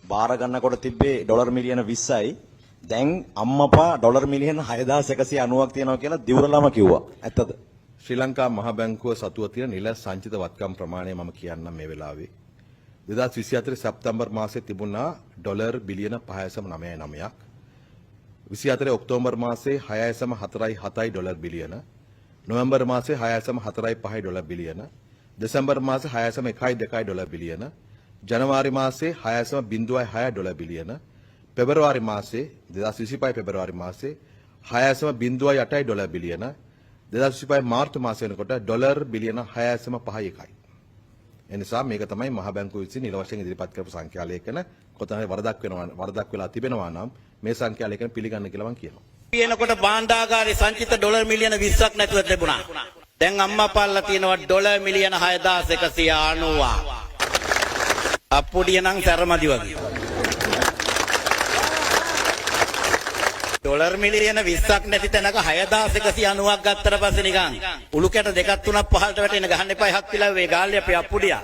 බාර ගන්නකොට තිබ්බේ ඩොලර් මිලියන 20යි. දැන් අම්මපා ඩොලර් මිලියන 6190ක් තියෙනවා කියලා දිවුරලම කිව්වා. ඇත්තද? ශ්‍රී ලංකා මහ බැංකුව සතුව තියෙන නිල සංචිත වත්කම් ප්‍රමාණය මම කියන්නම් මේ වෙලාවේ. 2024 සැප්තැම්බර් මාසයේ තිබුණා ඩොලර් බිලියන 5.99ක්. 24 ඔක්තෝබර් මාසයේ 6.47 ඩොලර් බිලියන. නොවැම්බර් මාසයේ 6.45 ඩොලර් බිලියන. දෙසැම්බර් මාසයේ 6.12 ඩොලර් බිලියන. ජනවාරි මාසයේ 6.06 ඩොලර් බිලියන. පෙබරවාරි මාසයේ 2025 පෙබරවාරි මාසයේ 6.08 ඩොලර් බිලියන. 2025 මාර්තු මාසය වෙනකොට ඩොලර් බිලියන 6.51යි. එනිසා මේක තමයි මහ බැංකුව විසින් නිල වශයෙන් ඉදිරිපත් කරපු සංඛ්‍යා ලේඛන. කොතනද වරදක් වෙලා තිබෙනවා නම් මේ සංඛ්‍යා ලේඛන පිළිගන්න කියලා මම කියනවා. කියනකොට භාණ්ඩාගාරේ සංචිත ඩොලර් මිලියන 20ක් නැතුව තිබුණා. දැන් අම්මා පල්ලා තියෙනවා ඩොලර් මිලියන 6190. අප්පුඩිය නම් සැරමදි වගේ. ඩොලර් මිලියන 20ක් නැති තැනක 6190ක් ගත්තට පස්සේ නිකන් උළු කැට දෙකක් තුනක් පහළට වැටෙන ගහන්න එපා හත් පිළව වේ ගාල්ලේ අපේ අප්පුඩියා.